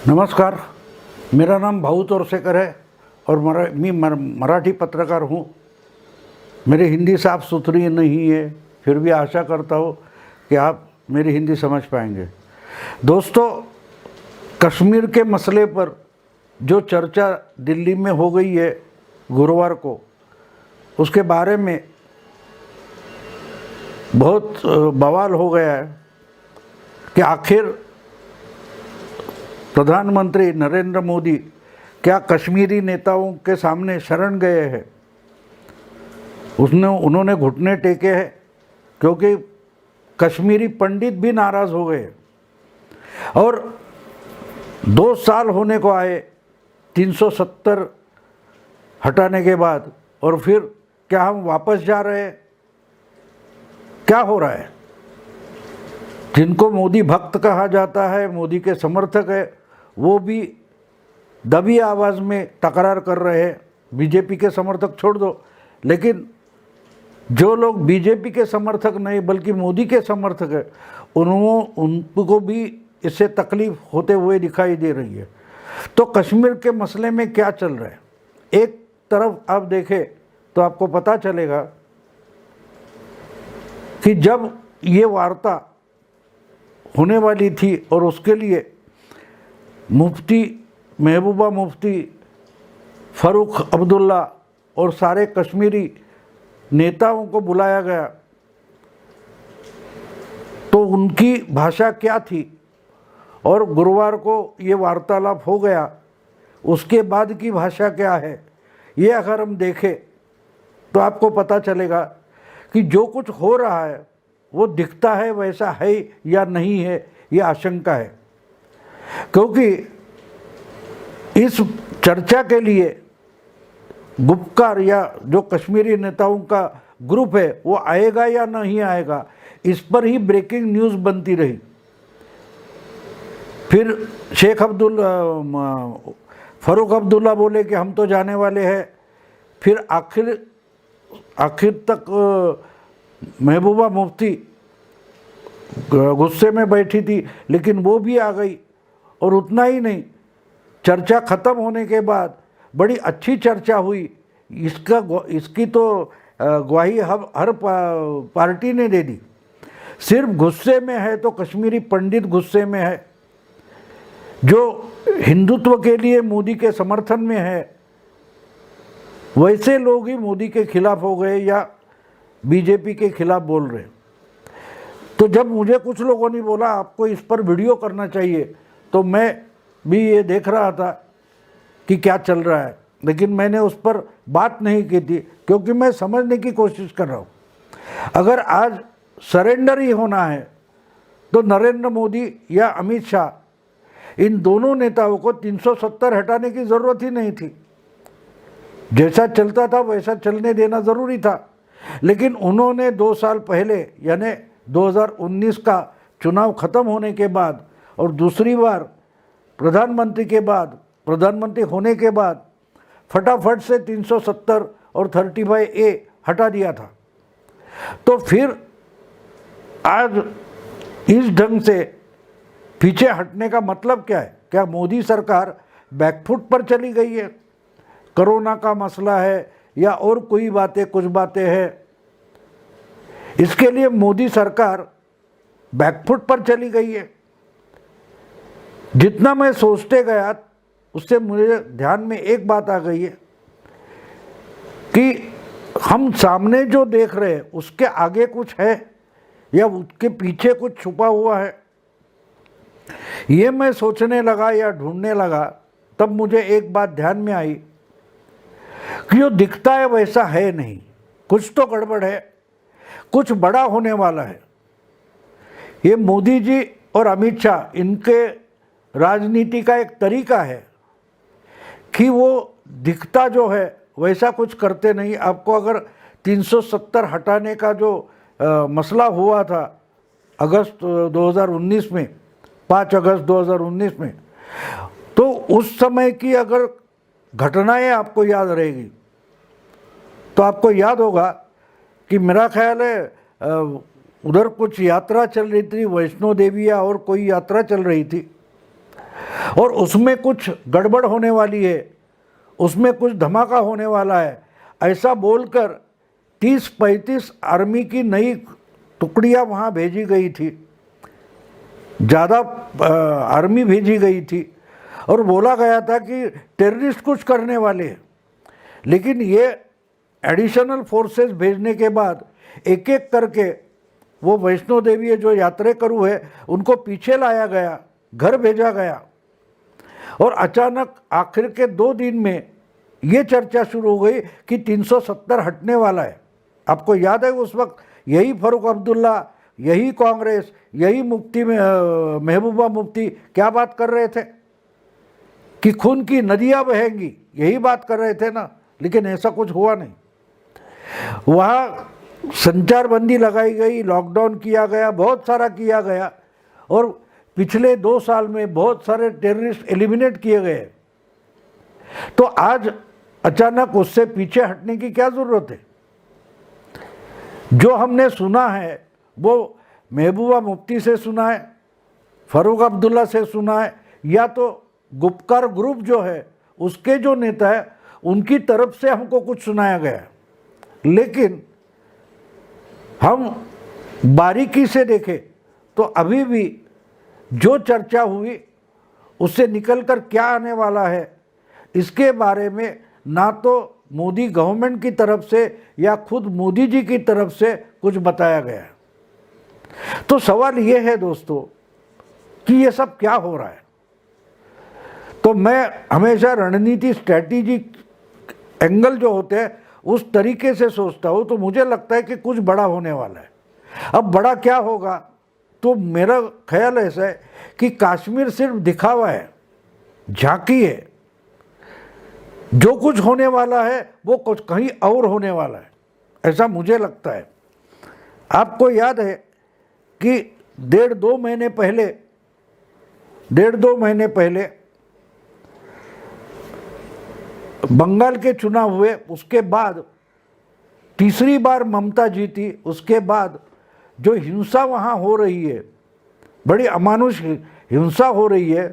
नमस्कार, मेरा नाम भाऊ तोरसेकर है और मी मराठी पत्रकार हूँ। मेरी हिंदी साफ सुथरी नहीं है, फिर भी आशा करता हूँ कि आप मेरी हिंदी समझ पाएंगे। दोस्तों, कश्मीर के मसले पर जो चर्चा दिल्ली में हो गई है गुरुवार को, उसके बारे में बहुत बवाल हो गया है कि आखिर प्रधानमंत्री नरेंद्र मोदी क्या कश्मीरी नेताओं के सामने शरण गए हैं। उन्होंने घुटने टेके हैं क्योंकि कश्मीरी पंडित भी नाराज़ हो गए और 2 साल होने को आए 370 हटाने के बाद, और फिर क्या हम वापस जा रहे हैं? क्या हो रहा है? जिनको मोदी भक्त कहा जाता है, मोदी के समर्थक है, वो भी दबी आवाज़ में तकरार कर रहे हैं। बीजेपी के समर्थक छोड़ दो, लेकिन जो लोग बीजेपी के समर्थक नहीं बल्कि मोदी के समर्थक है, उनको भी इससे तकलीफ होते हुए दिखाई दे रही है। तो कश्मीर के मसले में क्या चल रहा है? एक तरफ आप देखें तो आपको पता चलेगा कि जब ये वार्ता होने वाली थी और उसके लिए मुफ्ती महबूबा मुफ्ती, फ़ारूक अब्दुल्ला और सारे कश्मीरी नेताओं को बुलाया गया, तो उनकी भाषा क्या थी और गुरुवार को ये वार्तालाप हो गया, उसके बाद की भाषा क्या है, ये अगर हम देखें तो आपको पता चलेगा कि जो कुछ हो रहा है वो दिखता है वैसा है या नहीं है, ये आशंका है। क्योंकि इस चर्चा के लिए गुपकार या जो कश्मीरी नेताओं का ग्रुप है वो आएगा या नहीं आएगा, इस पर ही ब्रेकिंग न्यूज़ बनती रही। फिर फ़ारूक अब्दुल्ला बोले कि हम तो जाने वाले हैं। फिर आखिर तक महबूबा मुफ्ती गुस्से में बैठी थी, लेकिन वो भी आ गई। और उतना ही नहीं, चर्चा ख़त्म होने के बाद बड़ी अच्छी चर्चा हुई। इसकी तो गवाही हर पार्टी ने दे दी। सिर्फ गुस्से में है तो कश्मीरी पंडित गुस्से में है, जो हिंदुत्व के लिए मोदी के समर्थन में है, वैसे लोग ही मोदी के खिलाफ हो गए या बीजेपी के खिलाफ बोल रहे। तो जब मुझे कुछ लोगों ने बोला आपको इस पर वीडियो करना चाहिए, तो मैं भी ये देख रहा था कि क्या चल रहा है, लेकिन मैंने उस पर बात नहीं की थी क्योंकि मैं समझने की कोशिश कर रहा हूँ। अगर आज सरेंडर ही होना है तो नरेंद्र मोदी या अमित शाह, इन दोनों नेताओं को 370 हटाने की ज़रूरत ही नहीं थी। जैसा चलता था वैसा चलने देना ज़रूरी था, लेकिन उन्होंने 2 साल पहले यानी 2019 का चुनाव ख़त्म होने के बाद और दूसरी बार प्रधानमंत्री होने के बाद फटाफट से 370 और 35A हटा दिया था। तो फिर आज इस ढंग से पीछे हटने का मतलब क्या है? क्या मोदी सरकार बैकफुट पर चली गई है? कोरोना का मसला है या और कोई कुछ बातें हैं, इसके लिए मोदी सरकार बैकफुट पर चली गई है? जितना मैं सोचते गया उससे मुझे ध्यान में एक बात आ गई है कि हम सामने जो देख रहे हैं उसके आगे कुछ है या उसके पीछे कुछ छुपा हुआ है। ये मैं सोचने लगा या ढूंढने लगा, तब मुझे एक बात ध्यान में आई कि जो दिखता है वैसा है नहीं, कुछ तो गड़बड़ है, कुछ बड़ा होने वाला है। ये मोदी जी और अमित शाह, इनके राजनीति का एक तरीका है कि वो दिखता जो है वैसा कुछ करते नहीं। आपको अगर 370 हटाने का जो मसला हुआ था अगस्त 2019 में, 5 अगस्त 2019 में, तो उस समय की अगर घटनाएं आपको याद रहेगी तो आपको याद होगा कि मेरा ख्याल है उधर कुछ यात्रा चल रही थी, वैष्णो देवी या और कोई यात्रा चल रही थी, और उसमें कुछ गड़बड़ होने वाली है, उसमें कुछ धमाका होने वाला है, ऐसा बोलकर 30-35 आर्मी की नई टुकड़ियां वहाँ भेजी गई थी, ज़्यादा आर्मी भेजी गई थी और बोला गया था कि टेररिस्ट कुछ करने वाले हैं। लेकिन ये एडिशनल फोर्सेस भेजने के बाद एक एक करके वो वैष्णो देवी जो यात्रेकरू है उनको पीछे लाया गया, घर भेजा गया और अचानक आखिर के 2 दिन में ये चर्चा शुरू हो गई कि 370 हटने वाला है। आपको याद है उस वक्त यही फारूक अब्दुल्ला, यही कांग्रेस, यही मुफ्ती महबूबा मुफ्ती क्या बात कर रहे थे कि खून की नदियां बहेंगी, यही बात कर रहे थे ना। लेकिन ऐसा कुछ हुआ नहीं। वहाँ संचार बंदी लगाई गई, लॉकडाउन किया गया, बहुत सारा किया गया और पिछले 2 साल में बहुत सारे टेररिस्ट एलिमिनेट किए गए। तो आज अचानक उससे पीछे हटने की क्या ज़रूरत है? जो हमने सुना है वो महबूबा मुफ्ती से सुना है, फारूक अब्दुल्ला से सुना है, या तो गुपकार ग्रुप जो है उसके जो नेता है उनकी तरफ से हमको कुछ सुनाया गया। लेकिन हम बारीकी से देखें तो अभी भी जो चर्चा हुई उससे निकलकर क्या आने वाला है इसके बारे में ना तो मोदी गवर्नमेंट की तरफ से या खुद मोदी जी की तरफ से कुछ बताया गया। तो सवाल ये है दोस्तों कि ये सब क्या हो रहा है। तो मैं हमेशा रणनीति, स्ट्रैटेजिक एंगल जो होते हैं उस तरीके से सोचता हूँ। तो मुझे लगता है कि कुछ बड़ा होने वाला है। अब बड़ा क्या होगा, तो मेरा ख्याल ऐसा है कि कश्मीर सिर्फ दिखावा है, झांकी है। जो कुछ होने वाला है वो कुछ कहीं और होने वाला है, ऐसा मुझे लगता है। आपको याद है कि 1.5-2 महीने पहले बंगाल के चुनाव हुए, उसके बाद तीसरी बार ममता जीती, उसके बाद जो हिंसा वहाँ हो रही है, बड़ी अमानुष हिंसा हो रही है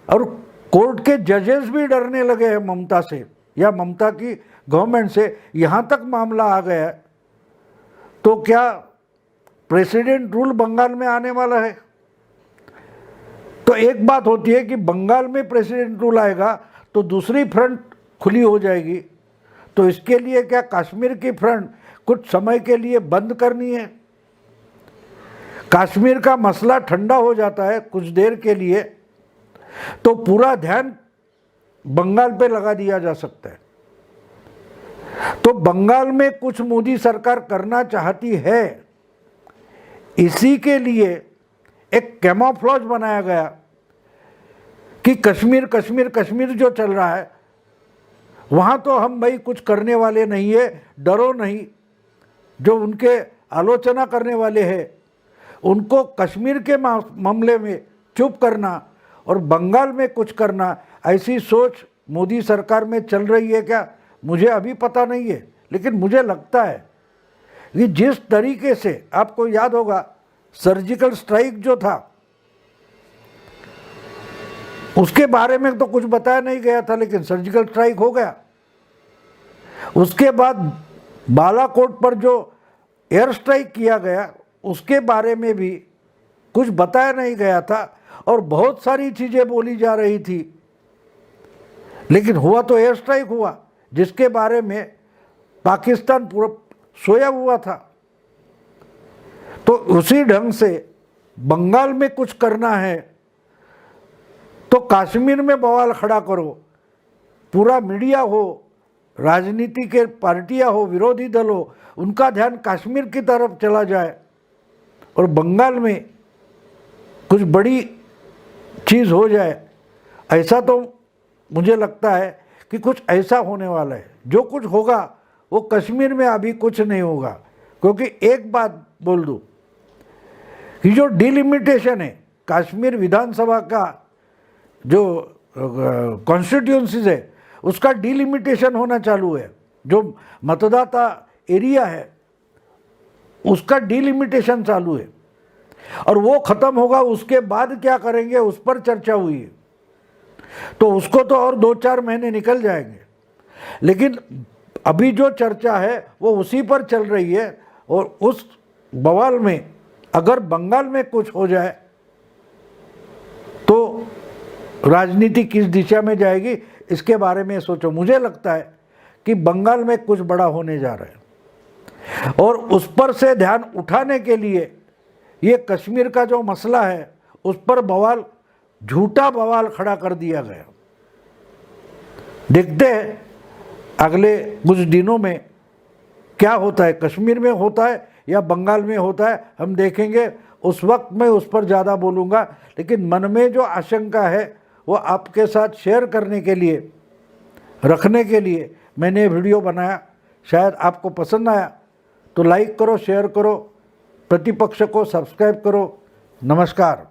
और कोर्ट के जजेस भी डरने लगे हैं ममता से या ममता की गवर्नमेंट से, यहाँ तक मामला आ गया है। तो क्या प्रेसिडेंट रूल बंगाल में आने वाला है? तो एक बात होती है कि बंगाल में प्रेसिडेंट रूल आएगा तो दूसरी फ्रंट खुली हो जाएगी। तो इसके लिए क्या कश्मीर की फ्रंट कुछ समय के लिए बंद करनी है? कश्मीर का मसला ठंडा हो जाता है कुछ देर के लिए तो पूरा ध्यान बंगाल पे लगा दिया जा सकता है। तो बंगाल में कुछ मोदी सरकार करना चाहती है, इसी के लिए एक कैमोफ्लेज बनाया गया कि कश्मीर कश्मीर कश्मीर जो चल रहा है वहाँ तो हम भाई कुछ करने वाले नहीं है, डरो नहीं। जो उनके आलोचना करने वाले हैं उनको कश्मीर के मामले में चुप करना और बंगाल में कुछ करना, ऐसी सोच मोदी सरकार में चल रही है क्या, मुझे अभी पता नहीं है। लेकिन मुझे लगता है कि जिस तरीके से, आपको याद होगा सर्जिकल स्ट्राइक जो था उसके बारे में तो कुछ बताया नहीं गया था, लेकिन सर्जिकल स्ट्राइक हो गया। उसके बाद बालाकोट पर जो एयर स्ट्राइक किया गया उसके बारे में भी कुछ बताया नहीं गया था और बहुत सारी चीज़ें बोली जा रही थी। लेकिन हुआ तो एयर स्ट्राइक हुआ जिसके बारे में पाकिस्तान पूरा सोया हुआ था। तो उसी ढंग से बंगाल में कुछ करना है तो कश्मीर में बवाल खड़ा करो, पूरा मीडिया हो, राजनीति के पार्टियां हो, विरोधी दल हो, उनका ध्यान कश्मीर की तरफ चला जाए और बंगाल में कुछ बड़ी चीज़ हो जाए। ऐसा तो मुझे लगता है कि कुछ ऐसा होने वाला है। जो कुछ होगा वो कश्मीर में अभी कुछ नहीं होगा, क्योंकि एक बात बोल दूँ कि जो डिलिमिटेशन है कश्मीर विधानसभा का, जो कॉन्स्टिट्यूंसीज है उसका डिलिमिटेशन होना चालू है। जो मतदाता एरिया है उसका डिलिमिटेशन चालू है और वो ख़त्म होगा, उसके बाद क्या करेंगे उस पर चर्चा हुई है। तो उसको तो और 2-4 महीने निकल जाएंगे। लेकिन अभी जो चर्चा है वो उसी पर चल रही है, और उस बवाल में अगर बंगाल में कुछ हो जाए तो राजनीति किस दिशा में जाएगी, इसके बारे में सोचो। मुझे लगता है कि बंगाल में कुछ बड़ा होने जा रहा है, और उस पर से ध्यान उठाने के लिए ये कश्मीर का जो मसला है उस पर बवाल, झूठा बवाल खड़ा कर दिया गया। देखते हैं अगले कुछ दिनों में क्या होता है, कश्मीर में होता है या बंगाल में होता है, हम देखेंगे। उस वक्त मैं उस पर ज़्यादा बोलूँगा, लेकिन मन में जो आशंका है वो आपके साथ शेयर करने के लिए, रखने के लिए मैंने वीडियो बनाया। शायद आपको पसंद आया तो लाइक करो, शेयर करो, प्रतिपक्ष को सब्सक्राइब करो। नमस्कार।